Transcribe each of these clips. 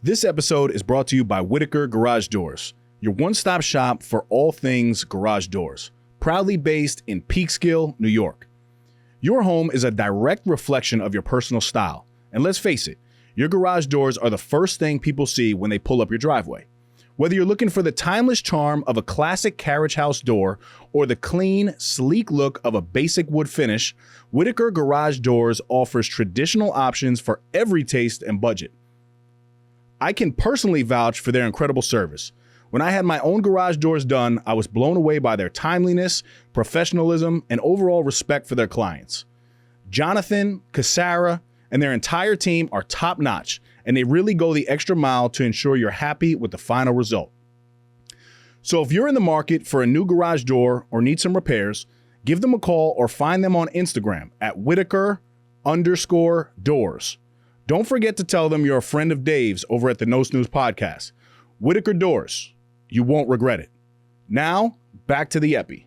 This episode is brought to you by Whitaker Garage Doors, your one-stop shop for all things garage doors, proudly based in Peekskill, New York. Your home is a direct reflection of your personal style, and let's face it, your garage doors are the first thing people see when they pull up your driveway. Whether you're looking for the timeless charm of a classic carriage house door or the clean, sleek look of a basic wood finish, Whitaker Garage Doors offers traditional options for every taste and budget. I can personally vouch for their incredible service. When I had my own garage doors done, I was blown away by their timeliness, professionalism, and overall respect for their clients. Jonathan, Cassara, and their entire team are top-notch, and they really go the extra mile to ensure you're happy with the final result. So if you're in the market for a new garage door or need some repairs, give them a call or find them on Instagram at Whitaker_doors. Don't forget to tell them you're a friend of Dave's over at the No Snooze Podcast. Whitaker Doors. You won't regret it. Now, back to the epi.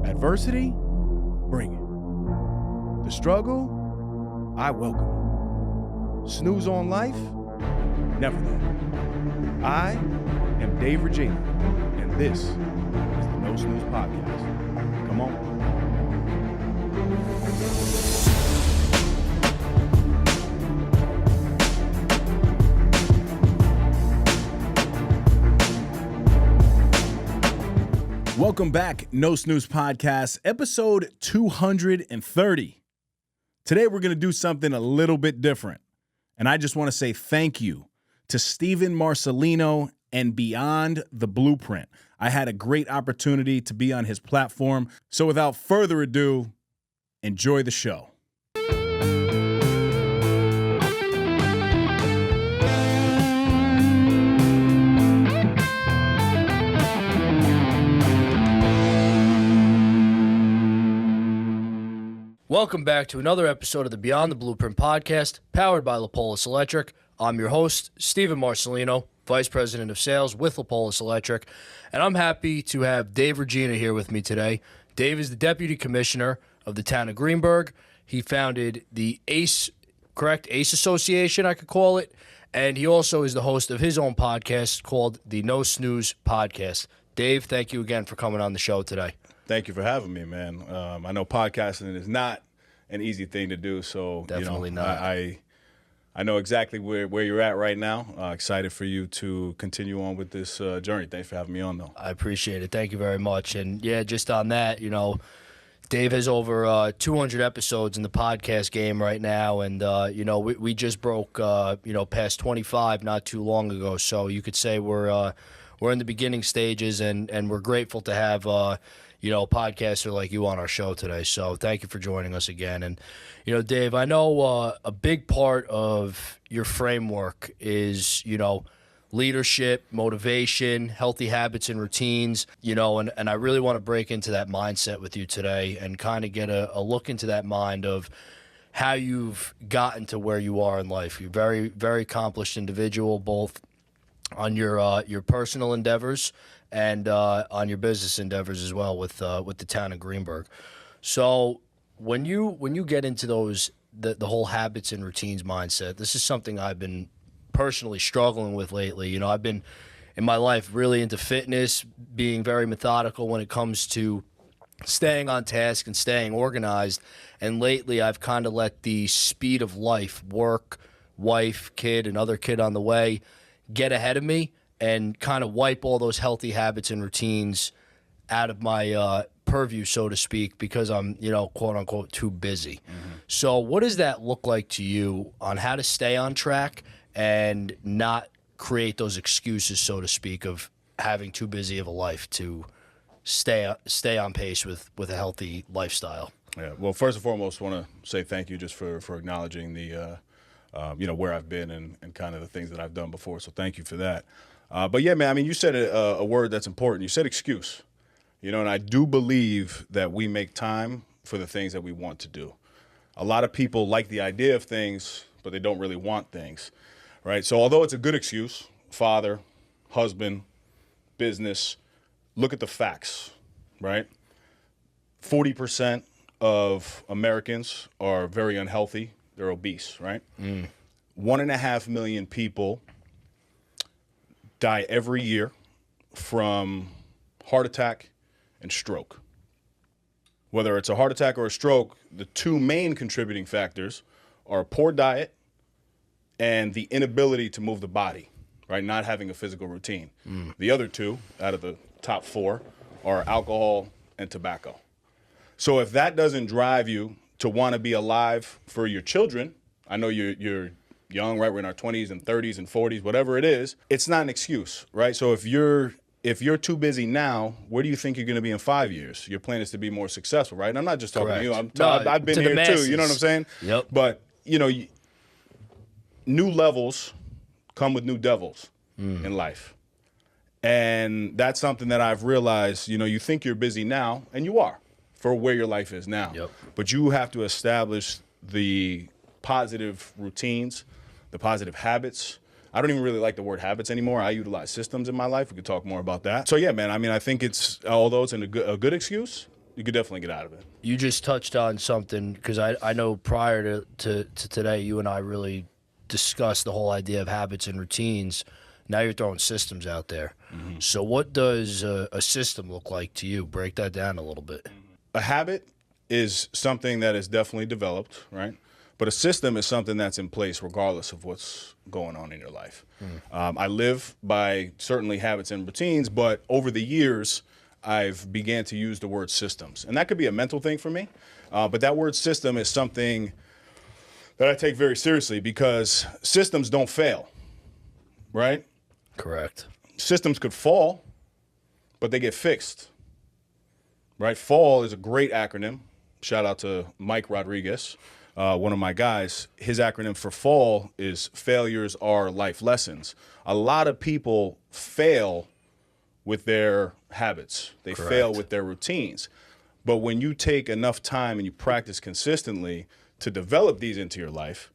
Adversity? Bring it. The struggle? I welcome it. Snooze on life? Never that. I am Dave Reggina, and this is the No Snooze Podcast. Come on. Welcome back, No Snooze Podcast, episode 230. Today we're going to do something a little bit different, and I just want to say thank you to Steve Marcelino and Beyond the Blueprint. I had a great opportunity to be on his platform, so without further ado, enjoy the show. Welcome back to another episode of the Beyond the Blueprint podcast, powered by Lapolis Electric. I'm your host, Steve Marcelino, Vice President of Sales with Lapolis Electric, and I'm happy to have Dave Reggina here with me today. Dave is the Deputy Commissioner of the town of Greenburgh. He founded the ACE Association, I could call it, and he also is the host of his own podcast called the No Snooze Podcast. Dave, thank you again for coming on the show today. Thank you for having me, man. I know podcasting is not an easy thing to do, so Definitely not. I know exactly where you're at right now. Excited for you to continue on with this journey. Thanks for having me on, though. I appreciate it. Thank you very much. And yeah, just on that, Dave has over 200 episodes in the podcast game right now, and we just broke past 25 not too long ago. So you could say we're in the beginning stages, and we're grateful to have a podcaster like you on our show today. So thank you for joining us again. And, Dave, I know a big part of your framework is, leadership, motivation, healthy habits and routines, and I really want to break into that mindset with you today and kind of get a look into that mind of how you've gotten to where you are in life. You're a very, very accomplished individual, both on your personal endeavors and on your business endeavors as well with the town of Greenburgh. So when you get into the whole habits and routines mindset, this is something I've been personally struggling with lately. I've been in my life really into fitness, being very methodical when it comes to staying on task and staying organized. And lately I've kind of let the speed of life, work, wife, kid, another kid on the way, get ahead of me and kind of wipe all those healthy habits and routines out of my purview, so to speak, because I'm, quote unquote, too busy. Mm-hmm. So what does that look like to you on how to stay on track and not create those excuses, so to speak, of having too busy of a life to stay on pace with a healthy lifestyle? Yeah. Well, first and foremost, I want to say thank you just for acknowledging the, where I've been and kind of the things that I've done before. So thank you for that. But yeah, man, I mean, you said a word that's important. You said excuse, and I do believe that we make time for the things that we want to do. A lot of people like the idea of things, but they don't really want things, right? So although it's a good excuse, father, husband, business, look at the facts, right? 40% of Americans are very unhealthy. they're obese, right? 1.5 million people die every year from heart attack and stroke. Whether it's a heart attack or a stroke, the two main contributing factors are a poor diet and the inability to move the body, right? Not having a physical routine. The other two out of the top four are alcohol and tobacco. So if that doesn't drive you to want to be alive for your children, I know you're young, right? We're in our 20s and 30s and 40s, whatever it is, it's not an excuse, right? So if you're too busy now, where do you think you're going to be in 5 years? Your plan is to be more successful, right? And I'm not just talking to you. I've been here too. You know what I'm saying? Yep. But, new levels come with new devils in life. And that's something that I've realized, you think you're busy now, and you are for where your life is now. Yep. But you have to establish the positive routines, the positive habits. I don't even really like the word habits anymore. I utilize systems in my life. We could talk more about that. So yeah, man, I think although it's a good excuse, you could definitely get out of it. You just touched on something, because I know prior to today, you and I really discussed the whole idea of habits and routines. Now you're throwing systems out there. So what does a system look like to you? Break that down a little bit. A habit is something that is definitely developed, right? But a system is something that's in place regardless of what's going on in your life. I live by certainly habits and routines, but over the years, I've began to use the word systems. And that could be a mental thing for me, but that word system is something that I take very seriously, because systems don't fail, right? Correct. Systems could fall, but they get fixed, right? FALL is a great acronym. Shout out to Mike Rodriguez, one of my guys. His acronym for FALL is failures are life lessons. A lot of people fail with their habits. They Correct. fail with their routines. But when you take enough time and you practice consistently to develop these into your life,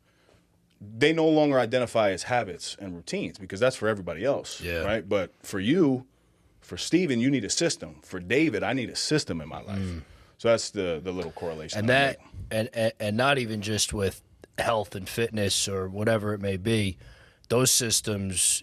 they no longer identify as habits and routines, because that's for everybody else, right? But for you, for Steven, you need a system. For David, I need a system in my life. So that's the little correlation. And that, and not even just with health and fitness or whatever it may be, those systems,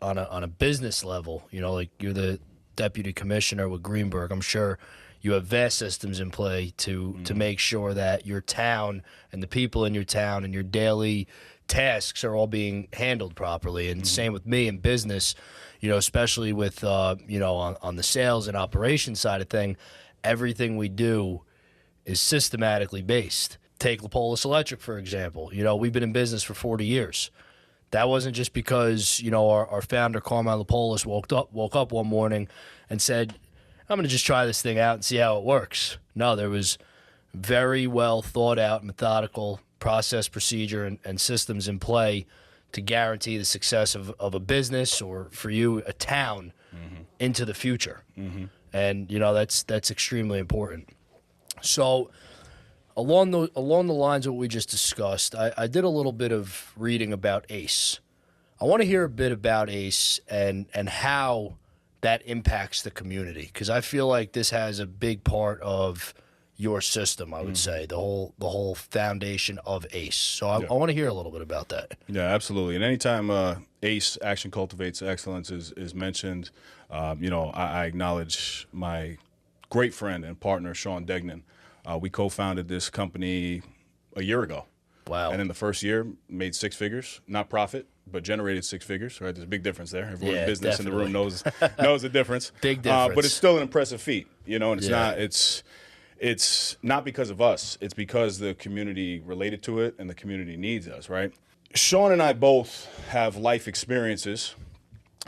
on a business level, like you're the deputy commissioner with Greenberg, I'm sure you have vast systems in play to make sure that your town and the people in your town and your daily tasks are all being handled properly. And same with me in business, especially with, on the sales and operations side of thing, everything we do is systematically based. Take Lapolis Electric, for example. We've been in business for 40 years. That wasn't just because, our founder, Carmine Lapolis, woke up one morning and said, I'm going to just try this thing out and see how it works. No, there was very well thought out, methodical process, procedure, and systems in play to guarantee the success of a business, or for you, a town, into the future. And, that's extremely important. So along the lines of what we just discussed, I did a little bit of reading about ACE. I want to hear a bit about ACE and how that impacts the community, because I feel like this has a big part of your system, I would say, the whole foundation of ACE. So I want to hear a little bit about that. Yeah, absolutely. And anytime ACE, Action Cultivates Excellence, is mentioned, I acknowledge my great friend and partner, Sean Degnan. We co-founded this company a year ago. Wow. And in the first year, made 6 figures, not profit, but generated 6 figures, right? There's a big difference there. Everyone in business definitely. in the room knows the difference. Big difference. But it's still an impressive feat, and it's not because of us. It's because the community related to it and the community needs us, right? Sean and I both have life experiences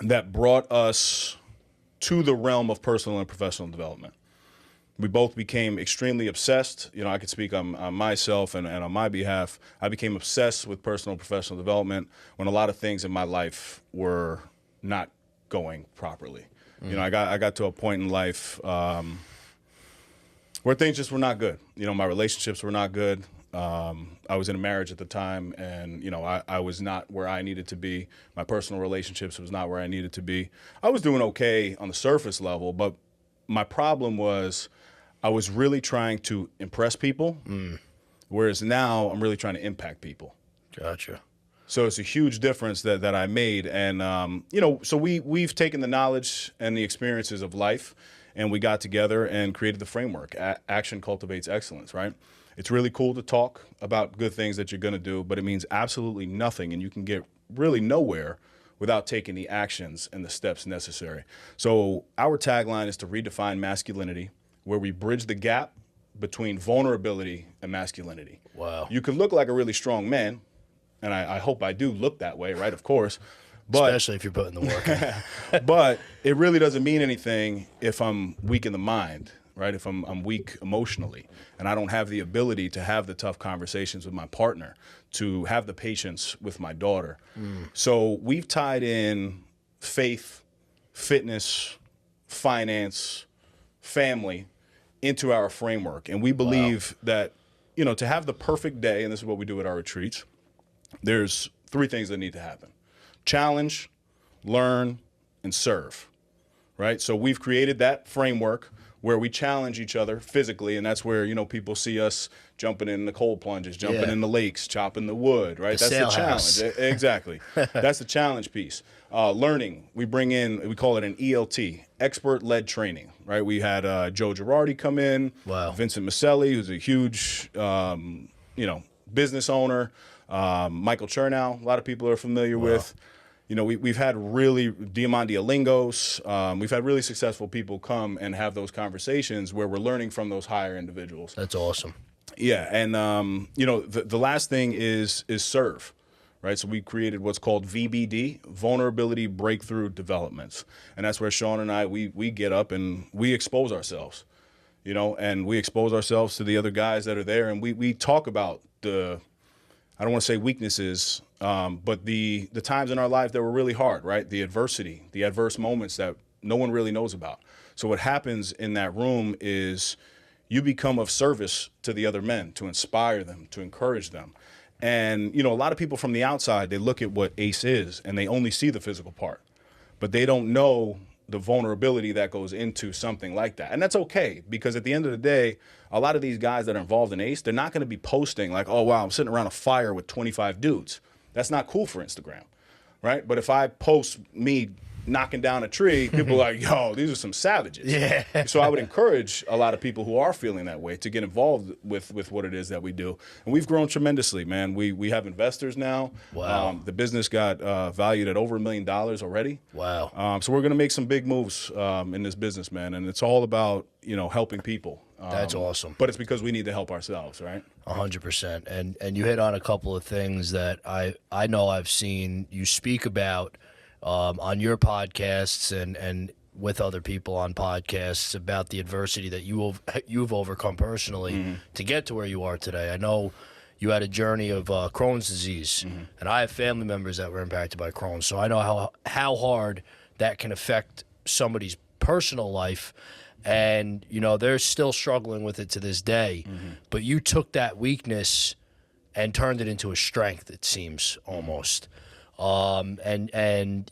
that brought us to the realm of personal and professional development. We both became extremely obsessed. I could speak on myself and on my behalf. I became obsessed with personal and professional development when a lot of things in my life were not going properly. I got to a point in life where things just were not good. My relationships were not good. I was in a marriage at the time, and I was not where I needed to be. My personal relationships was not where I needed to be. I was doing okay on the surface level, but my problem was I was really trying to impress people Whereas now I'm really trying to impact people. Gotcha. So it's a huge difference that I made. And, so we've taken the knowledge and the experiences of life, and we got together and created the framework. Action cultivates excellence, right? It's really cool to talk about good things that you're going to do, but it means absolutely nothing, and you can get really nowhere without taking the actions and the steps necessary. So our tagline is to redefine masculinity, where we bridge the gap between vulnerability and masculinity. Wow. You could look like a really strong man, and I hope I do look that way, right? Of course. But, especially if you're putting the work in. But it really doesn't mean anything if I'm weak in the mind, right? If I'm weak emotionally, and I don't have the ability to have the tough conversations with my partner, to have the patience with my daughter. So we've tied in faith, fitness, finance, family into our framework. And we believe that, to have the perfect day, and this is what we do at our retreats, there's 3 things that need to happen: challenge, learn, and serve, right? So we've created that framework where we challenge each other physically, and that's where, people see us jumping in the cold plunges, jumping in the lakes, chopping the wood, right? That's the challenge. Exactly. That's the challenge piece. Learning, we call it an ELT, expert-led training, right? We had Joe Girardi come in, Vincent Maselli, who's a huge, business owner, Michael Chernow, a lot of people are familiar with. We've had really Diamandi Alingos. We've had really successful people come and have those conversations where we're learning from those higher individuals. That's awesome. Yeah, and the last thing is serve, right? So we created what's called VBD, Vulnerability Breakthrough Developments, and that's where Sean and I we get up and we expose ourselves, and we expose ourselves to the other guys that are there, and we talk about I don't want to say weaknesses, but the times in our life that were really hard, right? The adversity, the adverse moments that no one really knows about. So what happens in that room is you become of service to the other men, to inspire them, to encourage them. And, a lot of people from the outside, they look at what ACE is and they only see the physical part, but they don't know the vulnerability that goes into something like that. And that's okay, because at the end of the day, a lot of these guys that are involved in ACE, they're not going to be posting like, oh, wow, I'm sitting around a fire with 25 dudes. That's not cool for Instagram, right? But if I post me knocking down a tree, people are like, yo, these are some savages. Yeah. So I would encourage a lot of people who are feeling that way to get involved with what it is that we do. And we've grown tremendously, man. We have investors now. Wow. The business got valued at over $1 million already. Wow. So we're going to make some big moves in this business, man. And it's all about, helping people. That's awesome. But it's because we need to help ourselves, right? 100%. And you hit on a couple of things that I know I've seen you speak about on your podcasts and with other people on podcasts about the adversity that you've overcome personally to get to where you are today. I know you had a journey of Crohn's disease, and I have family members that were impacted by Crohn's, so I know how hard that can affect somebody's personal life. And, they're still struggling with it to this day. But you took that weakness and turned it into a strength, it seems, almost. And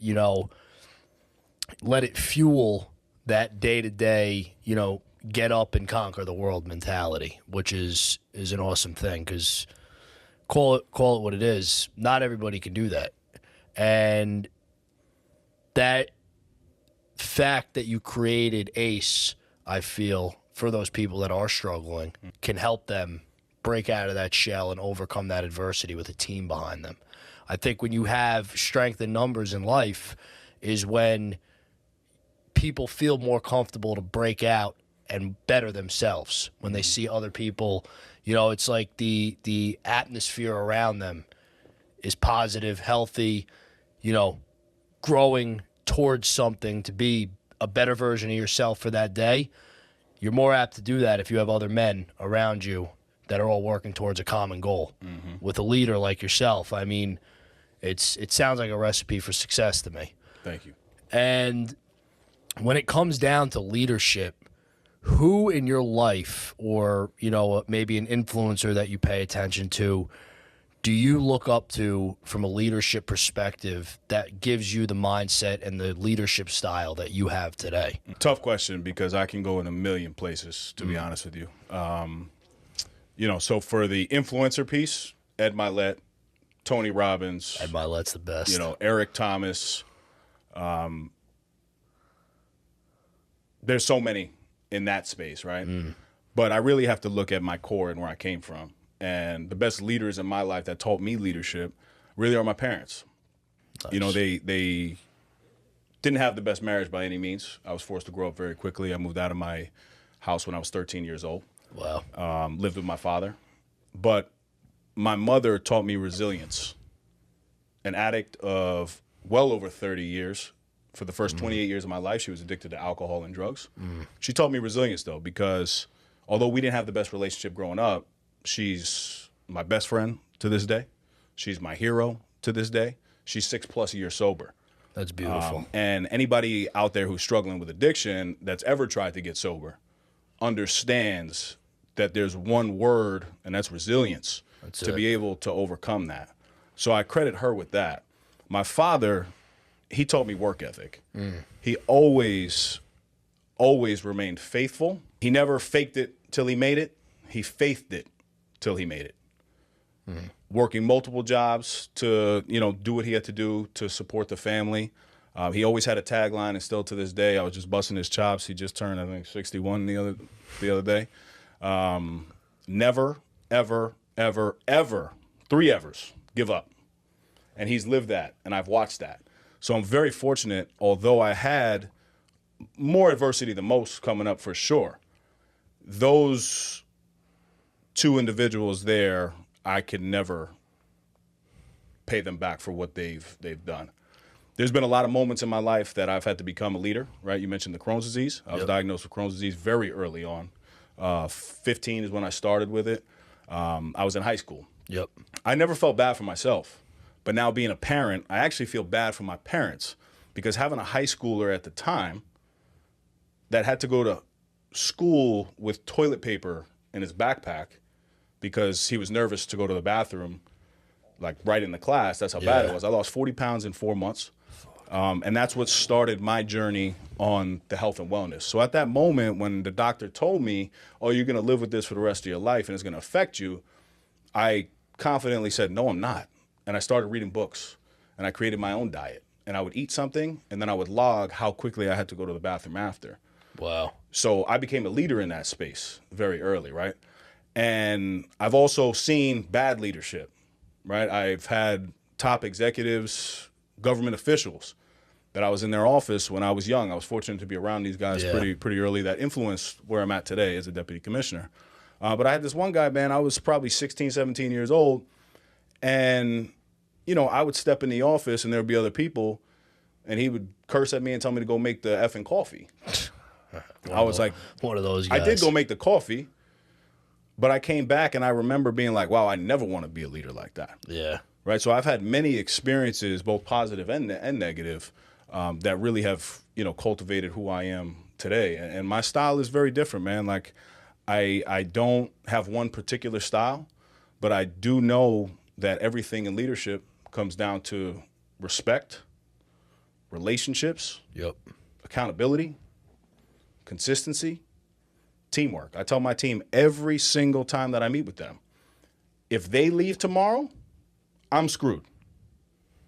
let it fuel that day-to-day, get up and conquer the world mentality, which is an awesome thing, because call it what it is. Not everybody can do that. And that fact that you created ACE, I feel, for those people that are struggling, can help them break out of that shell and overcome that adversity with a team behind them. I think when you have strength in numbers in life is when people feel more comfortable to break out and better themselves. When they see other people, it's like the atmosphere around them is positive, healthy, growing towards something to be a better version of yourself for that day. You're more apt to do that if you have other men around you that are all working towards a common goal. With a leader like yourself, I mean, it sounds like a recipe for success to me. Thank you. And when it comes down to leadership, who in your life, or maybe an influencer that you pay attention to, do you look up to from a leadership perspective that gives you the mindset and the leadership style that you have today? Tough question, because I can go in a million places, to be honest with you. So for the influencer piece, Ed Milet, Tony Robbins. Ed Milet's the best. Eric Thomas. There's so many in that space, right? But I really have to look at my core and where I came from. And the best leaders in my life that taught me leadership really are my parents. Nice. They didn't have the best marriage by any means. I was forced to grow up very quickly. I moved out of my house when I was 13 years old. Wow. Lived with my father. But my mother taught me resilience. An addict of well over 30 years. For the first 28 years of my life, she was addicted to alcohol and drugs. She taught me resilience, though, because although we didn't have the best relationship growing up, she's my best friend to this day. She's my hero to this day. She's 6+ years sober. That's beautiful. And anybody out there who's struggling with addiction that's ever tried to get sober understands that there's one word, and that's resilience, to be able to overcome that. So I credit her with that. My father, he taught me work ethic. He always remained faithful. He never faked it till he made it. He faithed it till he made it. Working multiple jobs to, do what he had to do to support the family. He always had a tagline, and still to this day, I was just busting his chops. He just turned, I think, 61 the other day. Never, ever, ever, ever, 3 evers, give up. And he's lived that, and I've watched that. So I'm very fortunate, although I had more adversity than most coming up for sure. Those 2 individuals there, I could never pay them back for what they've done. There's been a lot of moments in my life that I've had to become a leader, right? You mentioned the Crohn's disease. I was diagnosed with Crohn's disease very early on. 15 is when I started with it. I was in high school. I never felt bad for myself. But now being a parent, I actually feel bad for my parents because having a high schooler at the time that had to go to school with toilet paper in his backpack because he was nervous to go to the bathroom, like right in the class. That's how bad it was. I lost 40 pounds in 4 months. And that's what started my journey on the health and wellness. So at that moment when the doctor told me, oh, you're going to live with this for the rest of your life and it's going to affect you, I confidently said, no, I'm not. And I started reading books, and I created my own diet. And I would eat something, and then I would log how quickly I had to go to the bathroom after. Wow. So I became a leader in that space very early, right? And I've also seen bad leadership, right? I've had top executives, government officials that I was in their office when I was young. I was fortunate to be around these guys pretty early that influenced where I'm at today as a deputy commissioner. But I had this one guy, man, I was probably 16, 17 years old, and I would step in the office and there'd be other people and he would curse at me and tell me to go make the effing coffee. I was like, one of those guys. I did go make the coffee, but I came back and I remember being like, wow, I never want to be a leader like that. Yeah. Right. So I've had many experiences, both positive and negative, that really have, cultivated who I am today. And my style is very different, man. Like I don't have one particular style, but I do know that everything in leadership comes down to respect, relationships, accountability, consistency, teamwork. I tell my team every single time that I meet with them, if they leave tomorrow, I'm screwed.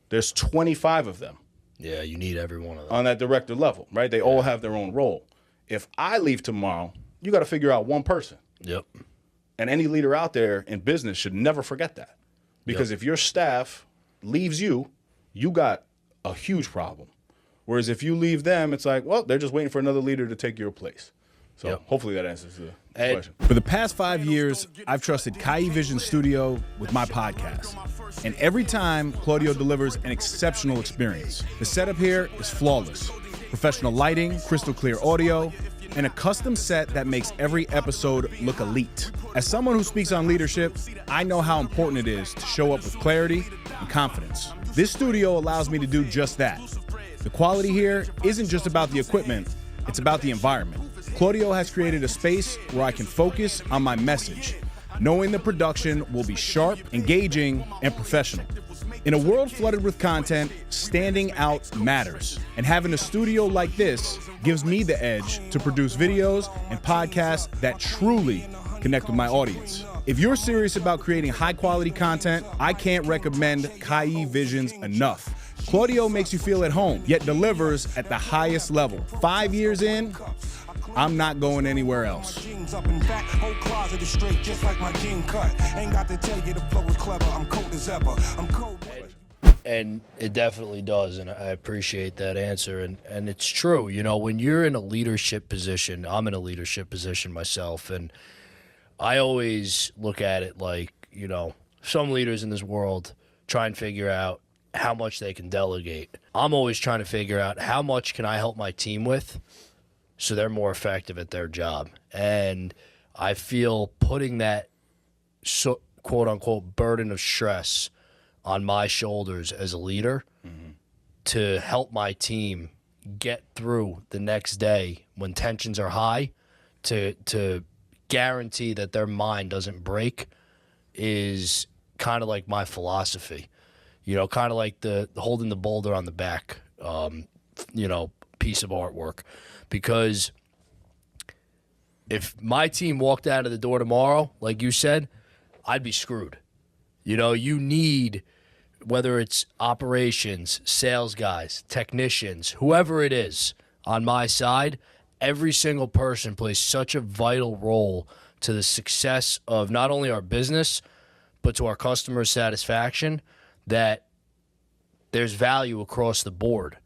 There's 25 of them. Yeah, you need every one of them. On that director level, right? They all have their own role. If I leave tomorrow, you got to figure out one person. And any leader out there in business should never forget that. Because if your staff leaves you, you got a huge problem. Whereas if you leave them, it's like, well, they're just waiting for another leader to take your place. So hopefully that answers the question. For the past 5 years, I've trusted Kai Vision Studio with my podcast. And every time, Claudio delivers an exceptional experience. The setup here is flawless. Professional lighting, crystal clear audio, and a custom set that makes every episode look elite. As someone who speaks on leadership, I know how important it is to show up with clarity and confidence. This studio allows me to do just that. The quality here isn't just about the equipment, it's about the environment. Claudio has created a space where I can focus on my message, knowing the production will be sharp, engaging, and professional. In a world flooded with content, standing out matters. And having a studio like this gives me the edge to produce videos and podcasts that truly connect with my audience. If you're serious about creating high-quality content, I can't recommend Kai Visions enough. Claudio makes you feel at home, yet delivers at the highest level. 5 years in, I'm not going anywhere else. And it definitely does, and I appreciate that answer. And it's true, you know, when you're in a leadership position, I'm in a leadership position myself, and I always look at it like, you know, some leaders in this world try and figure out how much they can delegate. I'm always trying to figure out how much can I help my team with so they're more effective at their job. And I feel putting that quote-unquote burden of stress on my shoulders as a leader to help my team get through the next day when tensions are high, to guarantee that their mind doesn't break, is kind of like my philosophy. You know, kind of like the holding the boulder on the back, you know, piece of artwork. Because if my team walked out of the door tomorrow, like you said, I'd be screwed. You know, you need, whether it's operations, sales guys, technicians, whoever it is on my side, every single person plays such a vital role to the success of not only our business, but to our customer satisfaction, that there's value across the board.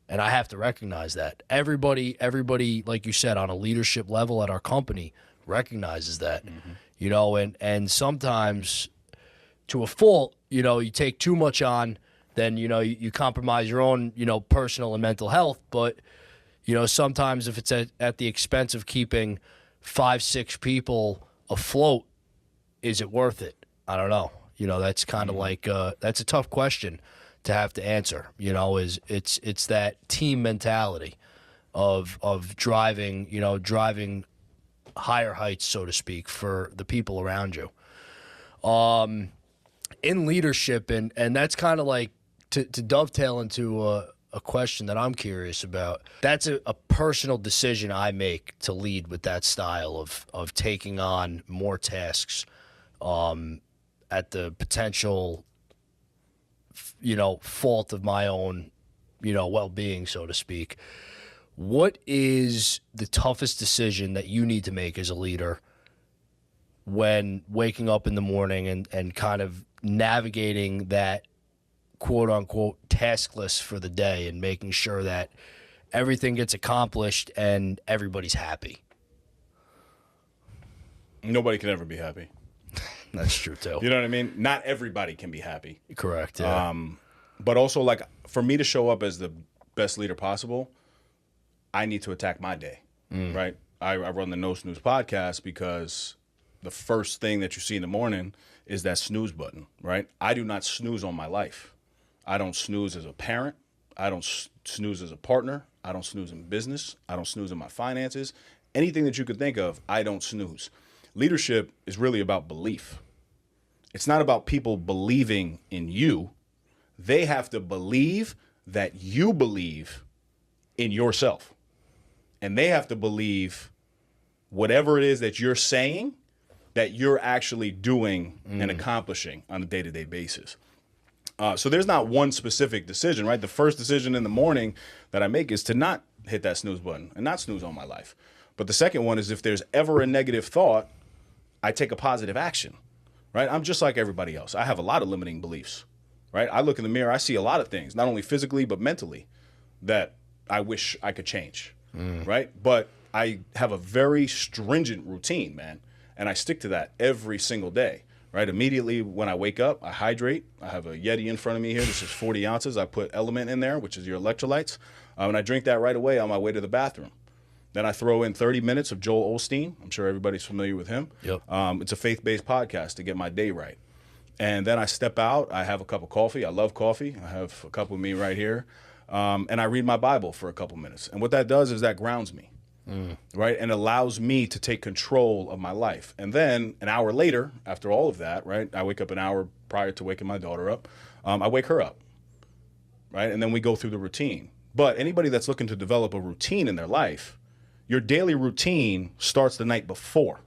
And I have to recognize that. Everybody, like you said, on a leadership level at our company recognizes that. You know, and sometimes to a fault, you know, you take too much on, then, you know, you compromise your own, you know, personal and mental health. But, you know, sometimes if it's at the expense of keeping 5-6 people afloat, is it worth it? I don't know. You know, that's kind of like, that's a tough question to have to answer. You know, it's that team mentality of driving, you know, driving higher heights, so to speak, for the people around you. In leadership, and that's kind of like to dovetail into a question that I'm curious about. That's a personal decision I make to lead with that style of taking on more tasks at the potential, you know, fault of my own, you know, well-being, so to speak. What is the toughest decision that you need to make as a leader when waking up in the morning and kind of navigating that quote-unquote task list for the day and making sure that everything gets accomplished and everybody's happy? Nobody can ever be happy. That's true, too. You know what I mean? Not everybody can be happy. Correct, yeah. But also, like, for me to show up as the best leader possible, I need to attack my day, right? I run the No Snooze Podcast because the first thing that you see in the morning is that snooze button, right? I do not snooze on my life. I don't snooze as a parent. I don't snooze as a partner. I don't snooze in business. I don't snooze in my finances. Anything that you could think of, I don't snooze. Leadership is really about belief. It's not about people believing in you. They have to believe that you believe in yourself. And they have to believe whatever it is that you're saying that you're actually doing and accomplishing on a day-to-day basis. So there's not one specific decision, right? The first decision in the morning that I make is to not hit that snooze button and not snooze on my life. But the second one is if there's ever a negative thought, I take a positive action, right? I'm just like everybody else. I have a lot of limiting beliefs, right? I look in the mirror, I see a lot of things, not only physically, but mentally, that I wish I could change, right? But I have a very stringent routine, man, and I stick to that every single day, right? Immediately when I wake up, I hydrate. I have a Yeti in front of me here. This is 40 ounces. I put Element in there, which is your electrolytes, and I drink that right away on my way to the bathroom. Then I throw in 30 minutes of Joel Osteen. I'm sure everybody's familiar with him. Yep. It's a faith-based podcast to get my day right. And then I step out. I have a cup of coffee. I love coffee. I have a cup with me right here. And I read my Bible for a couple minutes. And what that does is that grounds me, right? And allows me to take control of my life. And then an hour later, after all of that, right, I wake up an hour prior to waking my daughter up. I wake her up, right? And then we go through the routine. But anybody that's looking to develop a routine in their life, your daily routine starts the night before,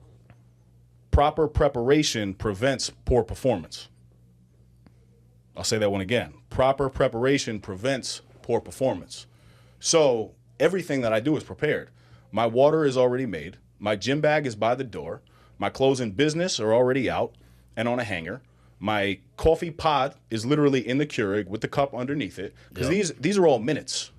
proper preparation prevents poor performance. I'll say that one again. Proper preparation prevents poor performance. So everything that I do is prepared. My water is already made. My gym bag is by the door. My clothes in business are already out and on a hanger. My coffee pot is literally in the Keurig with the cup underneath it. Because these are all minutes,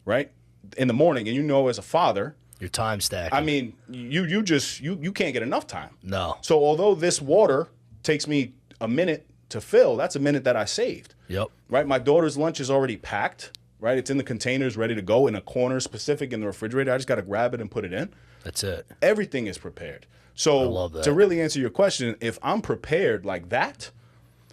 right? In the morning. And you know, as a father, your time stacking. I mean, you can't get enough time. No. So although this water takes me a minute to fill, that's a minute that I saved. Yep. Right? My daughter's lunch is already packed, right? It's in the containers ready to go in a corner specific in the refrigerator. I just got to grab it and put it in. That's it. Everything is prepared. So I love that. To really answer your question, if I'm prepared like that,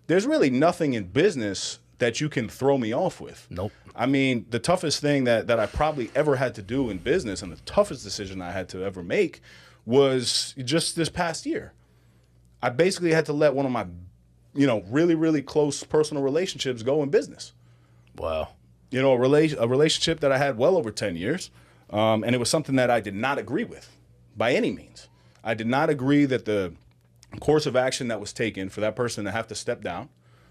there's really nothing in business that you can throw me off with. Nope. I mean, the toughest thing that I probably ever had to do in business and the toughest decision I had to ever make was just this past year. I basically had to let one of my, really, really close personal relationships go in business. Wow. A relationship that I had well over 10 years. And it was something that I did not agree with by any means. I did not agree that the course of action that was taken for that person to have to step down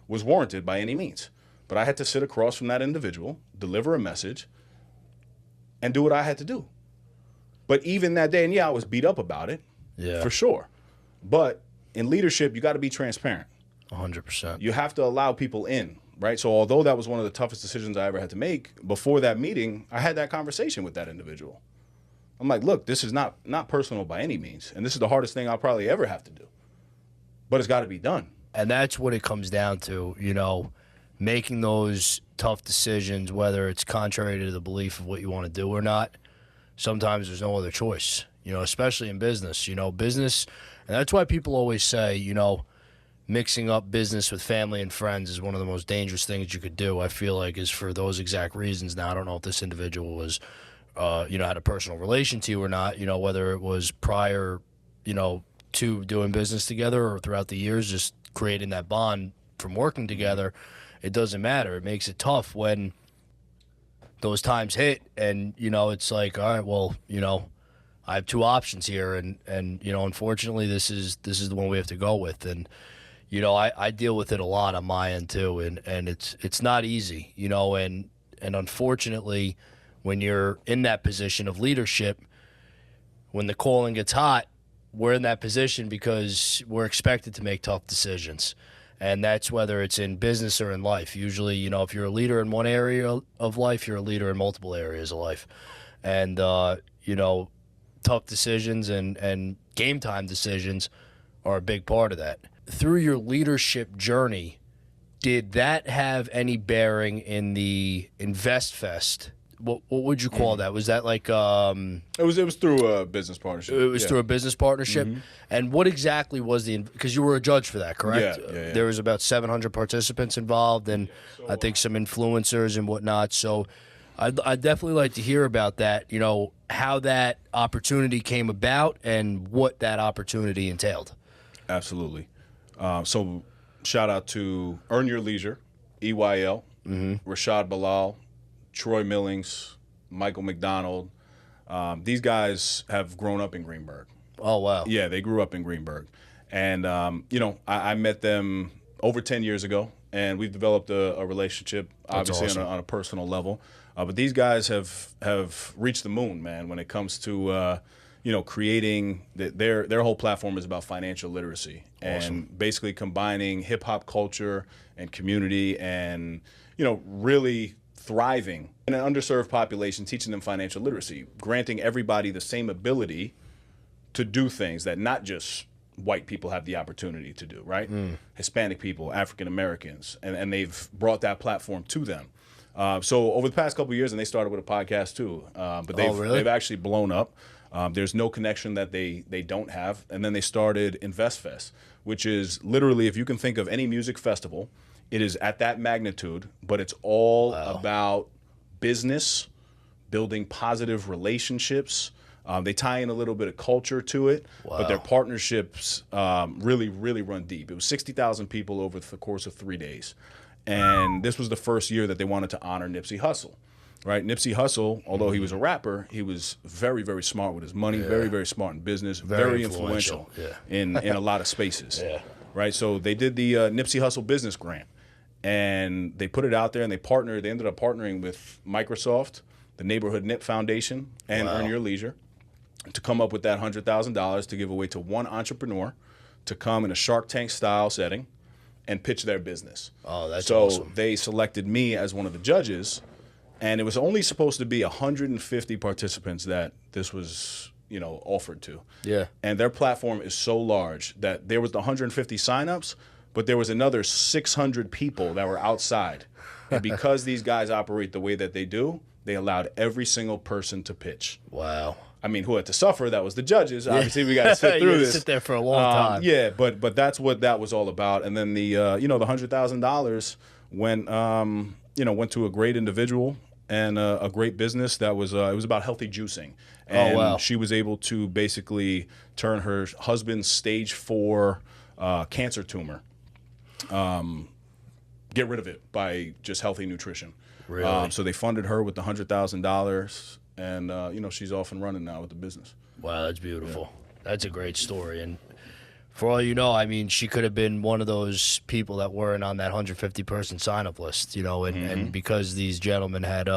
was warranted by any means. But I had to sit across from that individual, deliver a message, and do what I had to do. But even that day, and yeah, I was beat up about it, for sure. But in leadership, you got to be transparent. 100%. You have to allow people in, right? So although that was one of the toughest decisions I ever had to make, before that meeting, I had that conversation with that individual. I'm like, look, this is not personal by any means, and this is the hardest thing I'll probably ever have to do. But it's got to be done. And that's what it comes down to, making those tough decisions, whether it's contrary to the belief of what you want to do or not. Sometimes there's no other choice, especially in business. Business, and that's why people always say, mixing up business with family and friends is one of the most dangerous things you could do, I feel like, is for those exact reasons. Now, I don't know if this individual was, had a personal relation to you or not, whether it was prior, to doing business together or throughout the years, just creating that bond from working together. It doesn't matter. It makes it tough when those times hit and, it's like, all right, well, I have two options here. And unfortunately, this is the one we have to go with. And, I deal with it a lot on my end too. And it's not easy, and unfortunately, when you're in that position of leadership, when the calling gets hot, we're in that position because we're expected to make tough decisions. And that's whether it's in business or in life. Usually, if you're a leader in one area of life, you're a leader in multiple areas of life. And, tough decisions and game time decisions are a big part of that. Through your leadership journey, did that have any bearing in the Investfest? What would you call that? Was that like It was through a business partnership. It was through a business partnership. Mm-hmm. And what exactly was because you were a judge for that, correct? Yeah. There was about 700 participants involved, and I think some influencers and whatnot. So I'd definitely like to hear about that. How that opportunity came about and what that opportunity entailed. Absolutely. So shout out to Earn Your Leisure, EYL, Rashad Bilal, Troy Millings, Michael McDonald. These guys have grown up in Greenburgh. Oh, wow. Yeah, they grew up in Greenburgh. And, I met them over 10 years ago, and we've developed a relationship, obviously, awesome. on a personal level. But these guys have reached the moon, man, when it comes to, creating their whole platform is about financial literacy. Awesome. And basically combining hip-hop culture and community and, really thriving in an underserved population, teaching them financial literacy, granting everybody the same ability to do things that not just white people have the opportunity to do, right? Hispanic people, African Americans, and they've brought that platform to them. So over the past couple of years, and they started with a podcast too, but they've actually blown up. There's no connection that they don't have. And then they started Investfest, which is literally, if you can think of any music festival, it is at that magnitude, but it's all about business, building positive relationships. They tie in a little bit of culture to it, but their partnerships really, really run deep. It was 60,000 people over the course of 3 days. And this was the first year that they wanted to honor Nipsey Hussle. right? Nipsey Hussle, although he was a rapper, he was very, very smart with his money, very, very smart in business, very influential in a lot of spaces, right? So they did the Nipsey Hussle Business Grant, and they put it out there, and they ended up partnering with Microsoft, the Neighborhood Nip Foundation, and Earn Your Leisure to come up with that $100,000 to give away to one entrepreneur to come in a Shark Tank style setting and pitch their business. Oh, that's awesome. So they selected me as one of the judges, and it was only supposed to be 150 participants that this was, offered to. Yeah. And their platform is so large that there was the 150 signups, but there was another 600 people that were outside. And because these guys operate the way that they do, they allowed every single person to pitch. Wow. I mean, who had to suffer? That was the judges. Obviously, we got to sit through this. Sit there for a long time. Yeah, but that's what that was all about. And then the the $100,000 went to a great individual and a great business that was it was about healthy juicing. And she was able to basically turn her husband's stage 4 cancer tumor, get rid of it by just healthy nutrition. Really? So they funded her with the $100,000. And, she's off and running now with the business. Wow, that's beautiful. Yeah. That's a great story. And for all you know, I mean, she could have been one of those people that weren't on that 150-person sign-up list, and because these gentlemen had,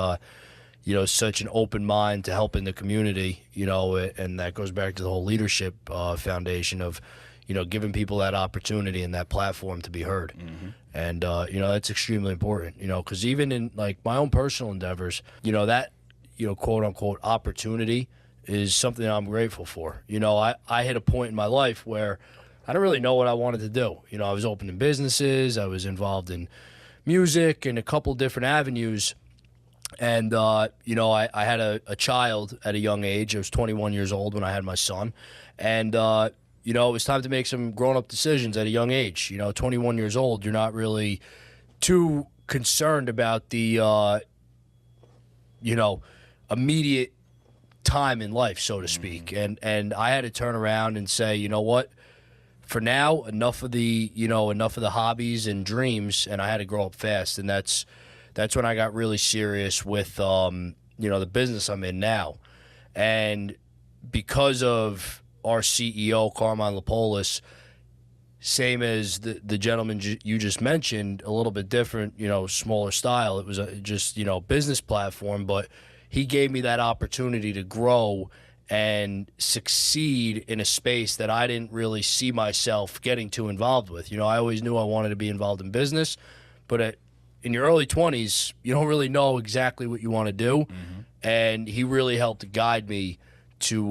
such an open mind to helping the community, and that goes back to the whole leadership foundation of, giving people that opportunity and that platform to be heard. And, that's extremely important, because even in, like, my own personal endeavors, that, quote unquote opportunity is something I'm grateful for. I hit a point in my life where I didn't really know what I wanted to do. I was opening businesses, I was involved in music and a couple different avenues. And, I had a child at a young age. I was 21 years old when I had my son. And, it was time to make some grown-up decisions at a young age. 21 years old, you're not really too concerned about the, immediate time in life, so to speak. And I had to turn around and say, you know what, for now, enough of the hobbies and dreams, and I had to grow up fast. And that's when I got really serious with, the business I'm in now. And because of our CEO, Carmine Lapolis, same as the gentleman you just mentioned, a little bit different, smaller style. It was just business platform, but he gave me that opportunity to grow and succeed in a space that I didn't really see myself getting too involved with. I always knew I wanted to be involved in business, but in your early 20s, you don't really know exactly what you want to do. And he really helped to guide me to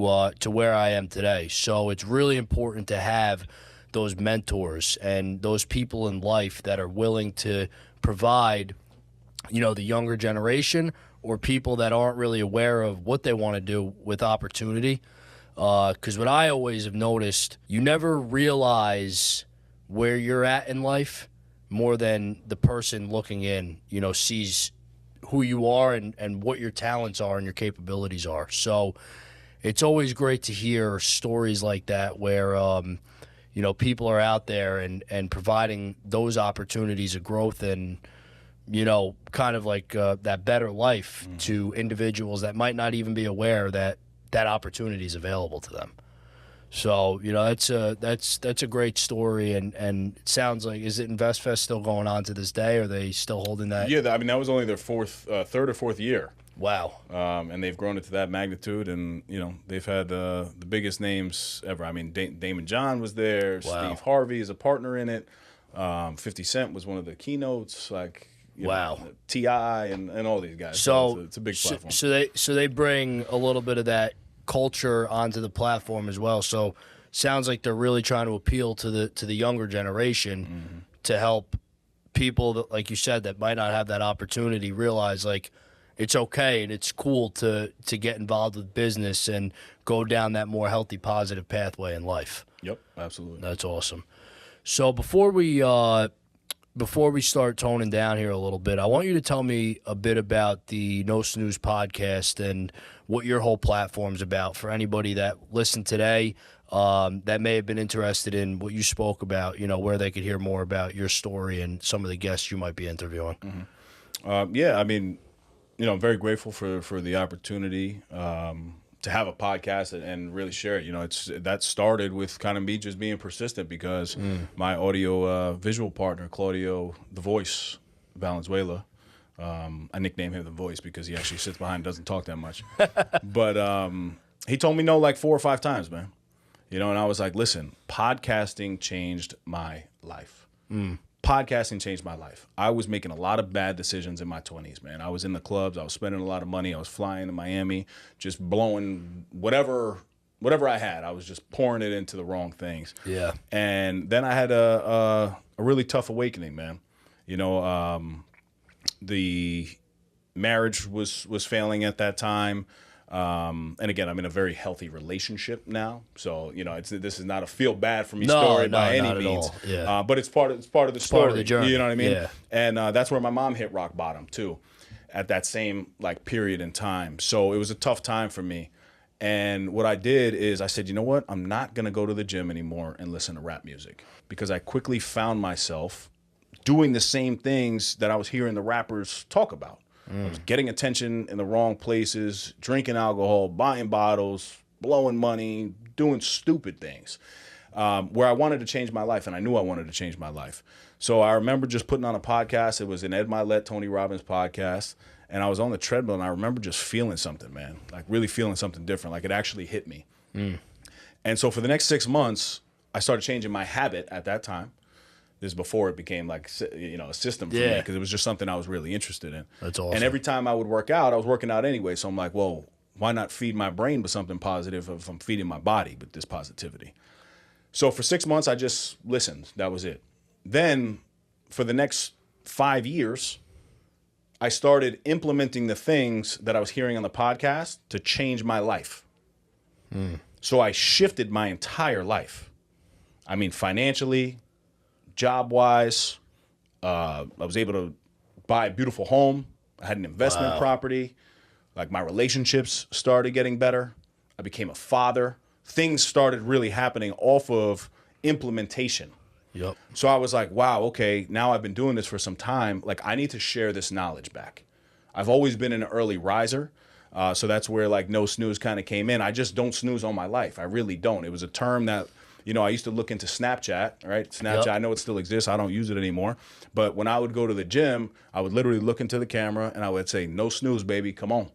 where I am today. So it's really important to have those mentors and those people in life that are willing to provide, the younger generation or people that aren't really aware of what they want to do with opportunity. Because what I always have noticed, you never realize where you're at in life more than the person looking in, sees who you are and what your talents are and your capabilities are. So it's always great to hear stories like that where, people are out there and providing those opportunities of growth and, kind of like that better life to individuals that might not even be aware that that opportunity is available to them. So, that's a great story, and it sounds like, is it Investfest still going on to this day? Are they still holding that? Yeah, that was only their third or fourth year. Wow. And they've grown it to that magnitude, and, they've had the biggest names ever. I mean, Damon John was there. Wow. Steve Harvey is a partner in it. 50 Cent was one of the keynotes, T.I. and all these guys. So it's a big platform. So they bring a little bit of that culture onto the platform as well. So sounds like they're really trying to appeal to the younger generation to help people that, like you said, that might not have that opportunity realize like it's okay and it's cool to get involved with business and go down that more healthy, positive pathway in life. Yep, absolutely. That's awesome. So before we start toning down here a little bit, I want you to tell me a bit about the No Snooze podcast and what your whole platform's about for anybody that listened today that may have been interested in what you spoke about, where they could hear more about your story and some of the guests you might be interviewing. Yeah, I mean, I'm very grateful for the opportunity to have a podcast and really share it. That started with kind of me just being persistent because my audio visual partner, Claudio, the Voice Valenzuela, I nickname him the Voice because he actually sits behind and doesn't talk that much. But he told me no like 4 or 5 times, man. And I was like, listen, podcasting changed my life. Podcasting changed my life. I was making a lot of bad decisions in my 20s, man. I was in the clubs. I was spending a lot of money. I was flying to Miami, just blowing whatever I had. I was just pouring it into the wrong things. Yeah. And then I had a really tough awakening, man. The marriage was failing at that time. And again, I'm in a very healthy relationship now, so this is not a feel bad for me story by any means. Yeah. But it's part of the story. Part of the journey. You know what I mean? Yeah. And that's where my mom hit rock bottom too, at that same period in time. So it was a tough time for me. And what I did is I said, you know what? I'm not gonna go to the gym anymore and listen to rap music, because I quickly found myself doing the same things that I was hearing the rappers talk about. I was getting attention in the wrong places, drinking alcohol, buying bottles, blowing money, doing stupid things, where I wanted to change my life, and I knew I wanted to change my life. So I remember just putting on a podcast. It was an Ed Milet, Tony Robbins podcast, and I was on the treadmill, and I remember just feeling something, man, like really feeling something different, like it actually hit me. And so for the next 6 months, I started changing my habit at that time. This is before it became a system for me, because it was just something I was really interested in. That's awesome. And every time I would work out, I was working out anyway. So I'm like, well, why not feed my brain with something positive if I'm feeding my body with this positivity? So for 6 months, I just listened. That was it. Then for the next 5 years, I started implementing the things that I was hearing on the podcast to change my life. So I shifted my entire life. I mean, financially, job-wise, I was able to buy a beautiful home. I had an investment property. Like, my relationships started getting better. I became a father. Things started really happening off of implementation. Yep. So I was like, wow, okay, now I've been doing this for some time. Like, I need to share this knowledge back. I've always been an early riser. So that's where No Snooze kind of came in. I just don't snooze on my life. I really don't. It was a term that, I used to look into Snapchat, right? Snapchat, I know it still exists. I don't use it anymore. But when I would go to the gym, I would literally look into the camera and I would say, no snooze, baby, come on.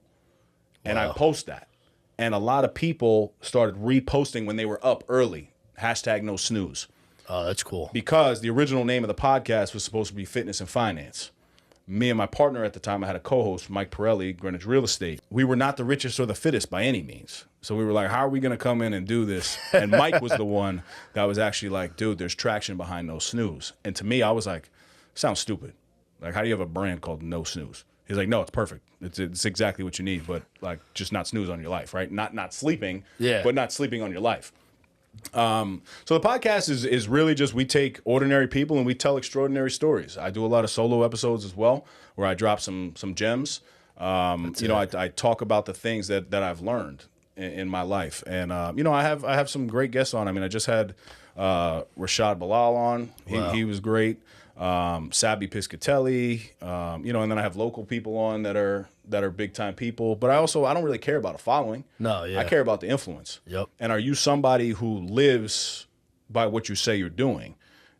And I post that. And a lot of people started reposting when they were up early. # no snooze. Oh, that's cool. Because the original name of the podcast was supposed to be Fitness and Finance. Me and my partner at the time, I had a co-host, Mike Pirelli, Greenwich Real Estate. We were not the richest or the fittest by any means. So we were like, how are we going to come in and do this? And Mike was the one that was actually like, dude, there's traction behind No Snooze. And to me, I was like, sounds stupid. Like, how do you have a brand called No Snooze? He's like, no, it's perfect. It's exactly what you need, but like, just not snooze on your life, right? Not sleeping, but not sleeping on your life. So the podcast is really just, we take ordinary people and we tell extraordinary stories. I do a lot of solo episodes as well, where I drop some gems. I talk about the things that I've learned in my life, and I have some great guests on. I mean, I just had Rashad Bilal on. He was great. Sabi Piscatelli, and then I have local people on that are big time people. But I don't really care about a following. No, yeah. I care about the influence. Yep. And are you somebody who lives by what you say you're doing?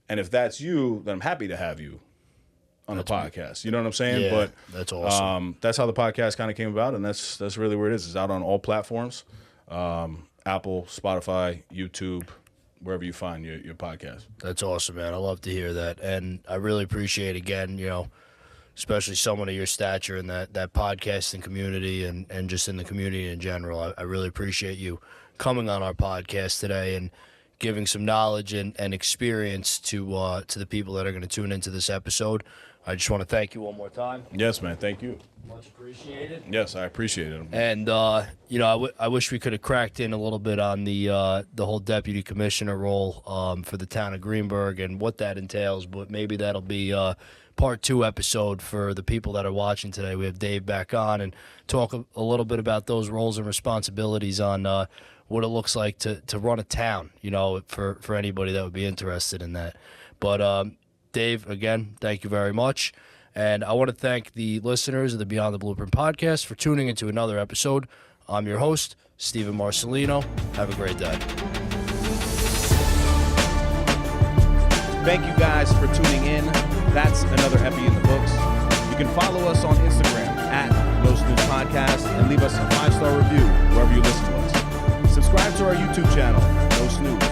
And if that's you, then I'm happy to have you on the podcast. You know what I'm saying? Yeah, but that's awesome. That's how the podcast kind of came about, and that's really where it is. It's out on all platforms. Apple, Spotify, YouTube, wherever you find your podcast. That's awesome, man. I love to hear that. And I really appreciate, again, especially someone of your stature in that podcasting community and just in the community in general. I really appreciate you coming on our podcast today and giving some knowledge and experience to the people that are going to tune into this episode. I just want to thank you one more time. Yes, man. Thank you. Much appreciated. Yes, I appreciate it. And I wish we could have cracked in a little bit on the whole deputy commissioner role for the town of Greenburgh and what that entails. But maybe that'll be part 2 episode for the people that are watching today. We have Dave back on and talk a little bit about those roles and responsibilities on what it looks like to run a town. For anybody that would be interested in that. But Dave, again, thank you very much. And I want to thank the listeners of the Beyond the Blueprint podcast for tuning into another episode. I'm your host, Steve Marcelino. Have a great day. Thank you guys for tuning in. That's another epi in the books. You can follow us on Instagram at No Snooze Podcast and leave us a 5-star review wherever you listen to us. Subscribe to our YouTube channel, No Snooze.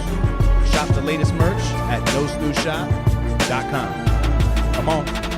Shop the latest merch at nosnoozeshop.com. Come on.